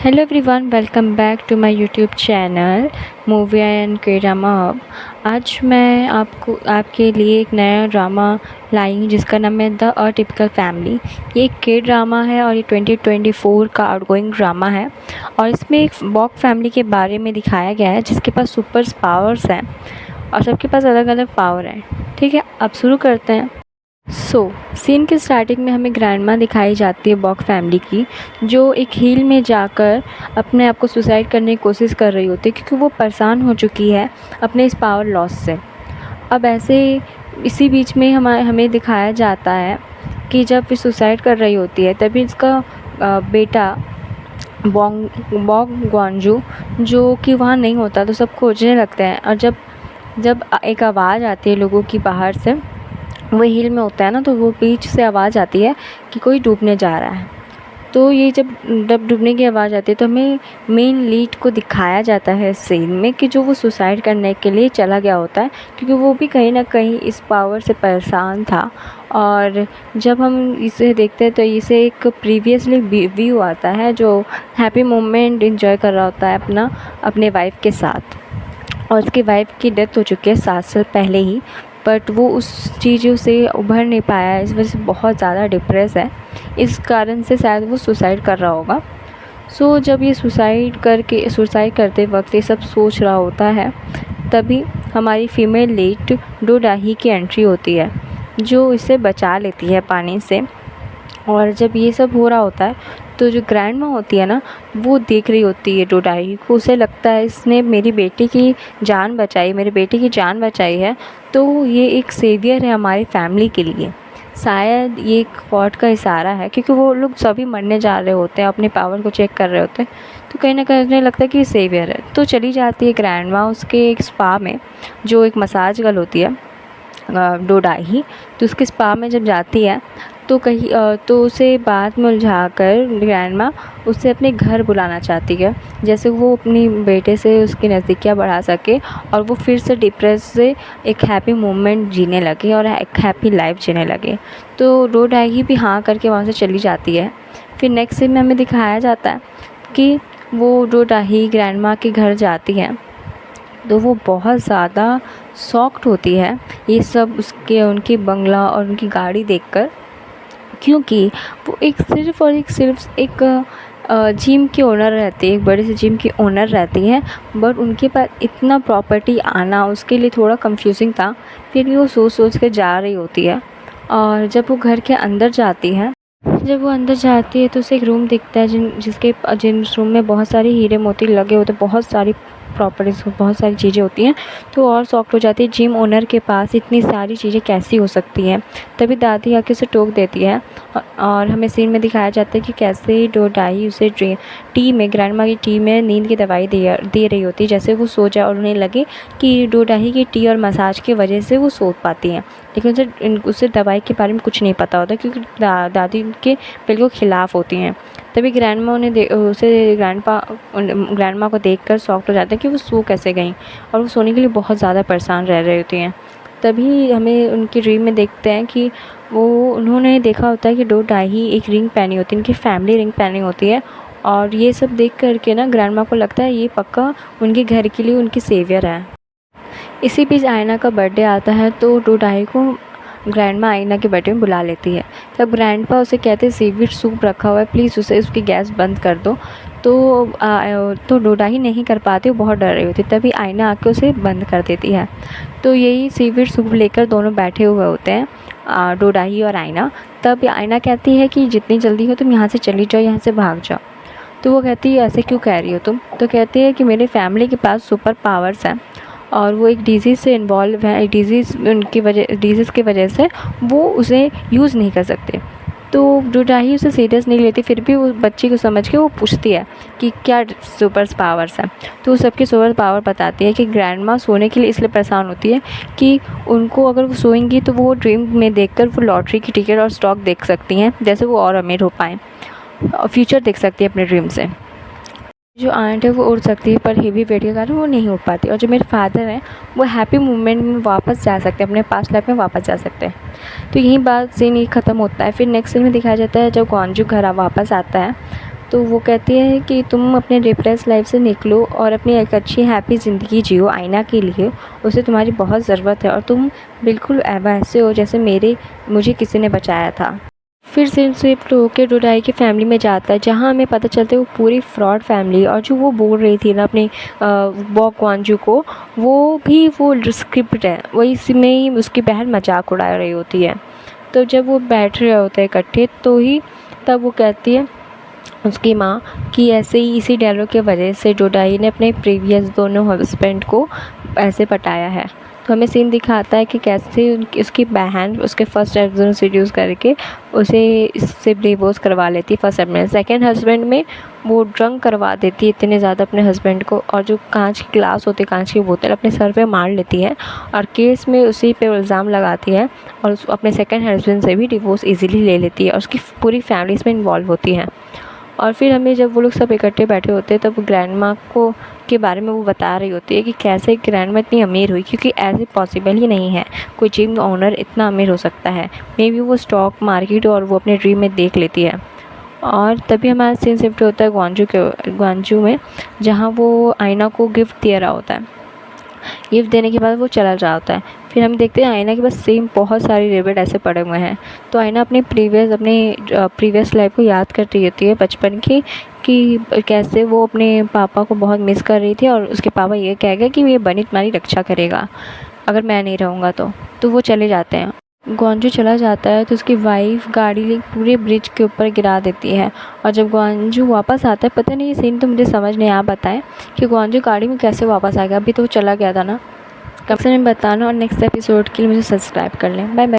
Hello everyone, welcome back to my YouTube channel movie and K drama hub. आज मैं आपके लिए एक नया ड्रामा लाई हूँ जिसका नाम है द अटिपिकल फैमिली। ये एक के ड्रामा है और ये 2024 का आउटगोइंग ड्रामा है और इसमें एक बॉक फैमिली के बारे में दिखाया गया है जिसके पास सुपर पावर्स हैं और सबके पास अलग अलग पावर हैं। ठीक है, अब शुरू करते हैं। सीन के स्टार्टिंग में हमें ग्रैंडमा दिखाई जाती है बॉक फैमिली की, जो एक हील में जाकर अपने आप को सुसाइड करने की कोशिश कर रही होती है क्योंकि वो परेशान हो चुकी है अपने इस पावर लॉस से। अब ऐसे इसी बीच में हमें दिखाया जाता है कि जब ये सुसाइड कर रही होती है तभी इसका बेटा बॉक ग्वांजू जो कि वहाँ नहीं होता तो सब खोजने लगते हैं। और जब जब एक आवाज़ आती है लोगों की बाहर से, वो हिल में होता है ना, तो वो बीच से आवाज़ आती है कि कोई डूबने जा रहा है। तो ये जब डूबने की आवाज़ आती है तो हमें मेन लीड को दिखाया जाता है सीन में कि जो वो सुसाइड करने के लिए चला गया होता है क्योंकि वो भी कहीं ना कहीं इस पावर से परेशान था। और जब हम इसे देखते हैं तो इसे एक प्रीवियसली व्यू आता है जो हैप्पी मोमेंट एंजॉय कर रहा होता है अपने वाइफ के साथ। और उसकी वाइफ की डेथ हो चुकी है 7 साल पहले ही, बट वो उस चीज़ों से उभर नहीं पाया, इस वजह से बहुत ज़्यादा डिप्रेस है। इस कारण से शायद वो सुसाइड कर रहा होगा। जब ये सुसाइड करते वक्त ये सब सोच रहा होता है, तभी हमारी फीमेल लीड डोडाही की एंट्री होती है जो इसे बचा लेती है पानी से। और जब ये सब हो रहा होता है तो जो ग्रैंडमा होती है ना, वो देख रही होती है डोडाही को। उसे लगता है इसने मेरी बेटी की जान बचाई, मेरे बेटे की जान बचाई है, तो ये एक सेवियर है हमारी फैमिली के लिए। शायद ये एक गॉड का इशारा है क्योंकि वो लोग सभी मरने जा रहे होते हैं, अपने पावर को चेक कर रहे होते हैं, तो कहीं ना कहीं उन्हें लगता है कि ये सेवियर है। तो चली जाती है ग्रैंडमा उसके एक स्पा में, जो एक मसाज गर्ल होती है डोडाही। तो उसके स्पा में जब जाती है तो उसे बात में उलझाकर ग्रैंडमा उसे अपने घर बुलाना चाहती है, जैसे वो अपनी बेटे से उसकी नज़दीकियाँ बढ़ा सके और वो फिर से डिप्रेस से एक हैप्पी मोमेंट जीने लगे और एक हैप्पी लाइफ जीने लगे। तो डोडाही भी हाँ करके वहाँ से चली जाती है। फिर नेक्स्ट सीन में हमें दिखाया जाता है कि वो डोडाही ग्रैंडमा के घर जाती है तो वो बहुत ज़्यादा शॉक्ड होती है ये सब उनकी बंगला और उनकी गाड़ी देखकर, क्योंकि वो सिर्फ एक जिम की ओनर रहती है, एक बड़े से जिम की ओनर रहती है, बट उनके पास इतना प्रॉपर्टी आना उसके लिए थोड़ा कंफ्यूजिंग था। फिर भी वो सोच कर जा रही होती है। और जब वो घर के अंदर जाती है तो उसे एक रूम दिखता है जिन रूम में बहुत सारे हीरे मोती लगे होते, बहुत सारी प्रॉपर्टीज़, बहुत सारी चीज़ें होती हैं। तो और शॉक्ड हो जाती है, जिम ओनर के पास इतनी सारी चीज़ें कैसी हो सकती हैं। तभी दादी आके उसे टोक देती है और हमें सीन में दिखाया जाता है कि कैसे डोडाही उसे ग्रैंडमा की टी में नींद की दवाई दे रही होती है, जैसे वो सो जाए और उन्हें लगे कि डोडाही की टी और मसाज की वजह से वो सो पाती हैं। लेकिन उसे दवाई के बारे में कुछ नहीं पता होता क्योंकि दादी उनके बिल्कुल ख़िलाफ़ होती हैं। तभी ग्रैंडमा ग्रैंडमा को देखकर शॉक्ड हो जाता है कि वो सो कैसे गईं और वो सोने के लिए बहुत ज़्यादा परेशान रह रही होती हैं। तभी हमें उनकी ड्रीम में देखते हैं कि उन्होंने देखा होता है कि डोडाही एक रिंग पहनी होती है, उनकी फैमिली रिंग पहनी होती है। और ये सब देख करके ना ग्रैंडमा को लगता है ये पक्का उनके घर के लिए उनकी सेवियर है। इसी बीच आयना का बर्थडे आता है तो डोडाही को ग्रैंडमा आयना के बर्थडे में बुला लेती है। तब ग्रैंडपा उसे कहते हैं सीवीड सूप रखा हुआ है, प्लीज़ उसकी गैस बंद कर दो। तो डोडाही नहीं कर पाती, वो बहुत डर रही होती, तभी आयना आके उसे बंद कर देती है। तो यही सीवीड सूप लेकर दोनों बैठे हुए होते हैं, डोडाही और आयना। तब आयना कहती है कि जितनी जल्दी हो तुम यहाँ से चली जाओ, यहाँ से भाग जाओ। तो वो कहती है ऐसे क्यों कह रही हो तुम? तो कहती है कि मेरे फैमिली के पास सुपर पावर्स हैं और वो एक डिज़ीज़ से इन्वॉल्व है, डिज़ीज़ की वजह से वो उसे यूज़ नहीं कर सकते। तो डोडाही उसे सीरियस नहीं लेती, फिर भी वो बच्ची को समझ के वो पूछती है कि क्या सुपर पावर्स हैं। तो वो सबके सुपर पावर बताती है कि ग्रैंडमा सोने के लिए इसलिए परेशान होती है कि उनको अगर वो सोएंगी तो वो ड्रीम में देखकर वो लॉटरी की टिकट और स्टॉक देख सकती हैं, जैसे वो और अमीर हो पाएँ और फ्यूचर देख सकती है अपने ड्रीम से। जो आंट है वो उड़ सकती है पर हेवी वेट के कारण वो नहीं उड़ पाती। और जो मेरे फादर हैं वो हैप्पी मोमेंट में वापस जा सकते हैं, अपने पास्ट लाइफ में वापस जा सकते हैं। तो यही बात सीन ही ख़त्म होता है। फिर नेक्स्ट सीन में दिखाया जाता है जब ग्वांजू घर वापस आता है तो वो कहती है कि तुम अपने डिप्रेस लाइफ से निकलो और अपनी एक अच्छी हैप्पी ज़िंदगी जियो आयना के लिए, उसे तुम्हारी बहुत ज़रूरत है और तुम बिल्कुल वैसे हो जैसे मुझे किसी ने बचाया था। फिर सीन शिफ्ट होकर डोडाई की फैमिली में जाता है, जहाँ हमें पता चलता है वो पूरी फ्रॉड फैमिली, और जो वो बोल रही थी ना अपने बॉ क्वांजू को, वो भी वो स्क्रिप्ट है, वही इसी में ही उसकी बहन मजाक उड़ा रही होती है। तो जब वो बैठ रहे होते हैं इकट्ठे तब वो कहती है उसकी माँ कि ऐसे ही इसी डायलॉग की वजह से डोडाई ने अपने प्रीवियस दोनों हस्बैंड को ऐसे पटाया है। तो हमें सीन दिखाता है कि कैसे उसकी बहन उसके फर्स्ट हस्बैंड से सेड्यूस करके उसे इससे डिवोर्स करवा लेती फर्स्ट हस्बैंड। सेकंड हस्बैंड में वो ड्रंक करवा देती है इतने ज़्यादा अपने हस्बैंड को, और जो कांच की ग्लास होती है, कांच की बोतल अपने सर पे मार लेती है और केस में उसी पे इल्ज़ाम लगाती है और अपने सेकंड हस्बैंड से भी डिवोर्स ईजिली ले लेती है और उसकी पूरी फैमिली इसमें इन्वॉल्व होती है। और फिर हमें जब वो लोग सब इकट्ठे बैठे होते हैं तब ग्रैंड माँ को के बारे में वो बता रही होती है कि कैसे ग्रैंड माँ इतनी अमीर हुई, क्योंकि ऐसे पॉसिबल ही नहीं है कोई जिम ओनर इतना अमीर हो सकता है। मे बी वो स्टॉक मार्केट और वो अपने ड्रीम में देख लेती है। और तभी हमारा सीन शिफ्ट होता है ग्वांजू में, जहाँ वो आयना को गिफ्ट दे रहा होता है। गिफ्ट देने के बाद वो चला जाता है। फिर हम देखते हैं आयना के पास सेम बहुत सारी रिबेट ऐसे पड़े हुए हैं। तो आयना अपने प्रीवियस लाइफ को याद करती रहती है बचपन की, कि कैसे वो अपने पापा को बहुत मिस कर रही थी और उसके पापा ये कह गए कि ये बनी तुम्हारी रक्षा करेगा अगर मैं नहीं रहूँगा तो वो चले जाते हैं। ग्वांजू चला जाता है तो उसकी वाइफ गाड़ी ले पूरे ब्रिज के ऊपर गिरा देती है। और जब ग्वांजू वापस आता है, पता नहीं ये सीन तो मुझे समझ नहीं, आप बताएं कि ग्वांजू गाड़ी में कैसे वापस आ गया, अभी तो वो चला गया था ना। कब से मैं बताना, और नेक्स्ट एपिसोड के लिए मुझे सब्सक्राइब कर लें। Bye bye.